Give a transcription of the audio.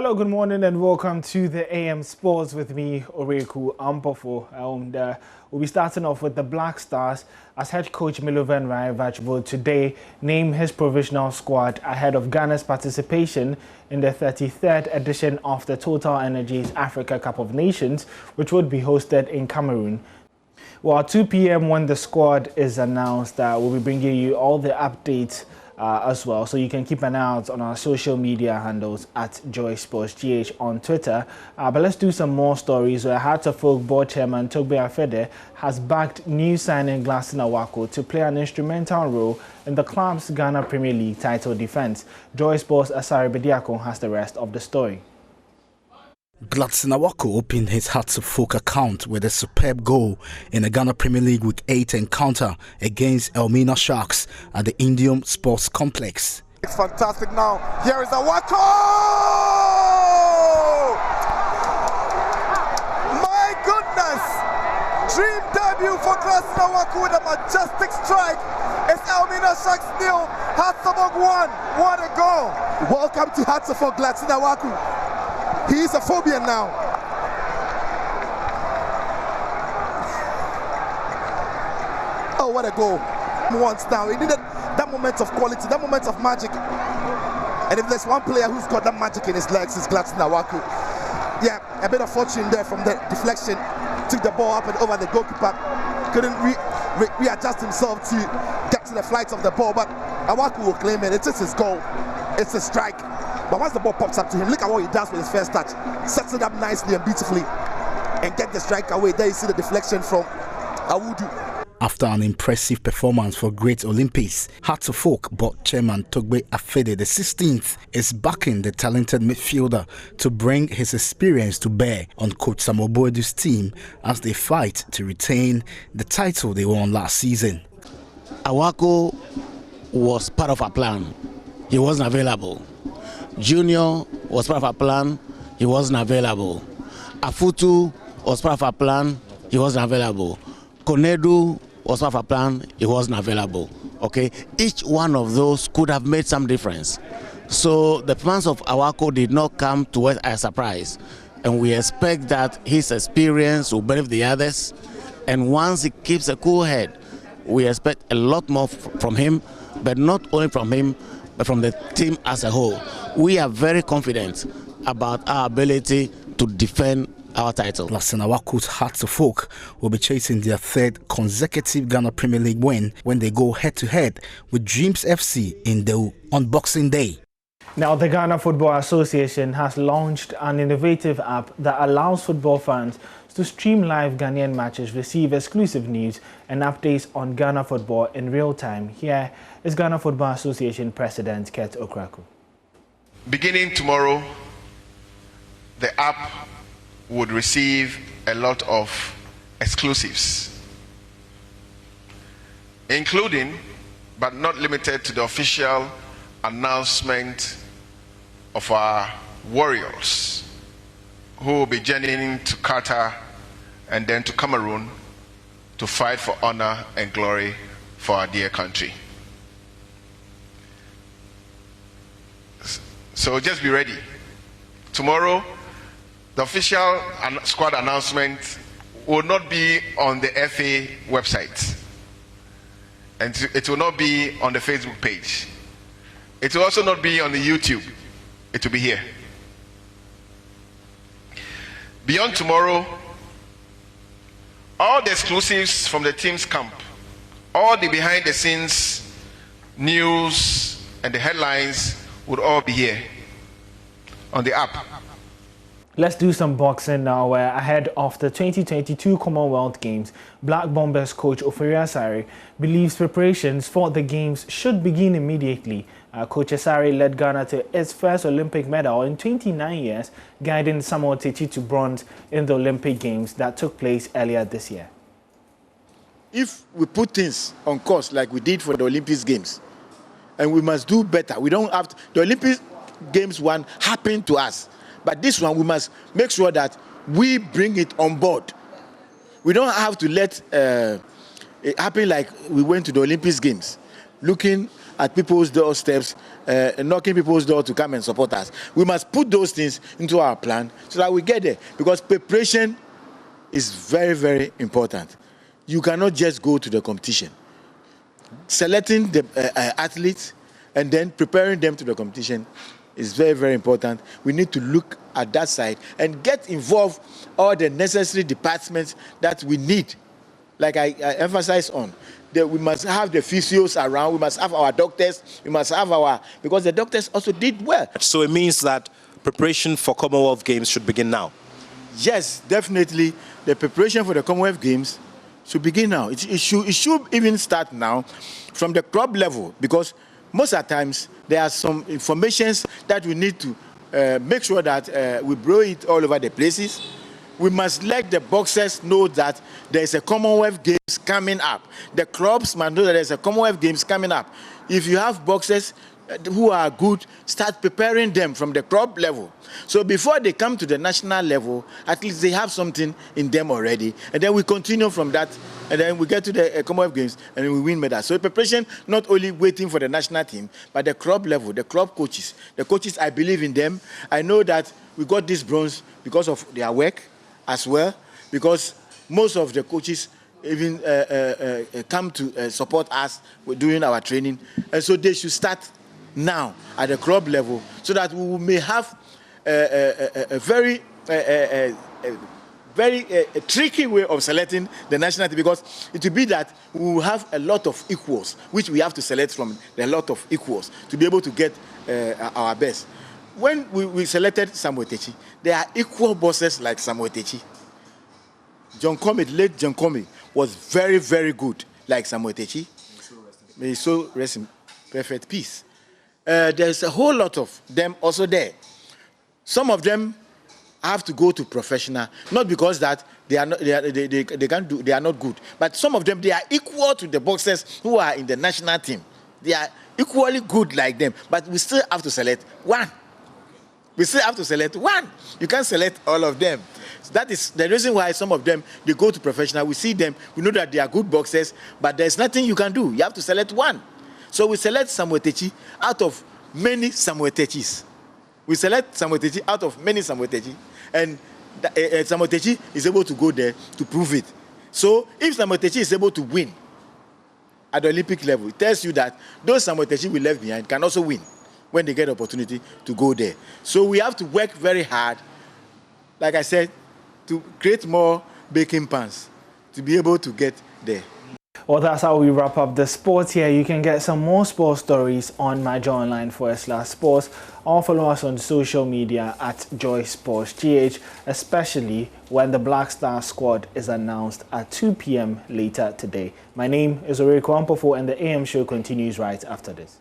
Hello, good morning and welcome to the AM Sports with me, Owuraku, Ampofo. We'll be starting off with the Black Stars as head coach Milovan Rajevac will today name his provisional squad ahead of Ghana's participation in the 33rd edition of the Total Energies Africa Cup of Nations, which would be hosted in Cameroon. Well, at 2 p.m. when the squad is announced, we'll be bringing you all the updates as well, so you can keep an eye out on our social media handles at JoySportsGH on Twitter. But let's do some more stories where Hearts of Oak board chairman Togbe Afede has backed new signing Oak and Awako to play an instrumental role in the club's Ghana Premier League title defense. JoySports' Asari Bediako has the rest of the story. Oak and Awako opened his Hearts of Oak account with a superb goal in the Ghana Premier League Week 8 encounter against Elmina Sharks at the Indian Sports Complex. It's fantastic now. Here is Awako! My goodness! Dream debut for Oak and Awako with a majestic strike. It's Elmina Sharks 0, Hearts of Oak 1. What a goal! Welcome to Hearts of Oak, Oak and Awako. He is a phobia now. Oh, what a goal. Once now. He needed that moment of quality, that moment of magic. And if there's one player who's got that magic in his legs, it's Oak and Awako. Yeah, a bit of fortune there from the deflection. Took the ball up and over the goalkeeper. Couldn't readjust himself to get to the flight of the ball, but Awako will claim it. It's just his goal. It's a strike. But once the ball pops up to him, look at what he does with his first touch. Sets it up nicely and beautifully and get the strike away. There you see the deflection from Awudu. After an impressive performance for Great Olympics, Hearts of Oak board chairman Togbe Afede the 16th is backing the talented midfielder to bring his experience to bear on Coach Samuel Boadu's team as they fight to retain the title they won last season. Awako was part of our plan. He wasn't available. Junior was part of our plan, he wasn't available. Afutu was part of our plan, he wasn't available. Konedu was part of our plan, he wasn't available. Okay, each one of those could have made some difference. So the plans of Awako did not come to us as a surprise, and we expect that his experience will benefit the others. And once he keeps a cool head, we expect a lot more from him, but not only from him, but from the team as a whole. We are very confident about our ability to defend our title. Oak and Awako's Hearts of Oak will be chasing their third consecutive Ghana Premier League win when they go head-to-head with Dreams FC in the on Boxing Day. Now, the Ghana Football Association has launched an innovative app that allows football fans to stream live Ghanaian matches, receive exclusive news and updates on Ghana football in real time. Here is Ghana Football Association President Kurt Okraku. Beginning tomorrow, the app would receive a lot of exclusives, including, but not limited to, the official announcement of our warriors who will be journeying to Qatar and then to Cameroon to fight for honor and glory for our dear country. So just be ready. Tomorrow, the official squad announcement will not be on the FA website, and it will not be on the Facebook page. It will also not be on the YouTube. It will be here. Beyond tomorrow, all the exclusives from the team's camp, all the behind-the-scenes news and the headlines would all be here on the app. Let's do some boxing now, where ahead of the 2022 Commonwealth Games, Black Bombers coach Ofori Asare believes preparations for the Games should begin immediately. Coach Asare led Ghana to its first Olympic medal in 29 years, guiding Samuel Techi to bronze in the Olympic Games that took place earlier this year. If we put things on course like we did for the Olympic Games, and we must do better. We don't have to, the Olympic Games one happened to us, but this one we must make sure that we bring it on board. We don't have to let it happen like we went to the Olympic Games. looking at people's doorsteps, knocking people's door to come and support us. We must put those things into our plan so that we get there, because preparation is very, very important. You cannot just go to the competition. Selecting the athletes and then preparing them to the competition is very, very important. We need to look at that side and get involved all the necessary departments that we need. Like I emphasize on, that we must have the physios around, we must have our doctors, we must have because the doctors also did well. So it means that preparation for Commonwealth Games should begin now? Yes, definitely. The preparation for the Commonwealth Games should begin now. It should even start now from the club level, because most of the times there are some informations that we need to make sure that we blow it all over the places. We must let the boxers know that there is a Commonwealth Games coming up. The clubs must know that there is a Commonwealth Games coming up. If you have boxers who are good, start preparing them from the club level. So before they come to the national level, at least they have something in them already. And then we continue from that, and then we get to the Commonwealth Games, and we win medals. So preparation, not only waiting for the national team, but the club level, the club coaches. The coaches, I believe in them. I know that we got this bronze because of their work as well, because most of the coaches even come to support us during our training. And so they should start now at the club level, so that we may have a very tricky way of selecting the national team, because it will be that we will have a lot of equals, which we have to select from a lot of equals to be able to get our best. When we selected Samuel Techi, there are equal bosses like Samuel Techi. John Comey, late John Comey, was very, very good like Samuel Techi. May he so rest in perfect peace. There's a whole lot of them also there. Some of them have to go to professional, not because that they are not, they are not good, but some of them, they are equal to the boxers who are in the national team. They are equally good like them, but we still have to select one. We still have to select one. You can't select all of them. So that is the reason why some of them, they go to professional. We see them, we know that they are good boxers, but there's nothing you can do. You have to select one. So we select Samuel Techi out of many Samuel Techis. We select Samuel Techi out of many Samuel Techi, and Samuel Techi is able to go there to prove it. So if Samuel Techi is able to win at the Olympic level, it tells you that those Samuel Techi we left behind can also win when they get the opportunity to go there. So we have to work very hard, like I said, to create more baking pans to be able to get there. Well, that's how we wrap up the sports here. You can get some more sports stories on myjoyonline/sports, or follow us on social media at JoySportsGH, especially when the Black Star squad is announced at 2 p.m. later today. My name is Owuraku Ampofo, and the AM show continues right after this.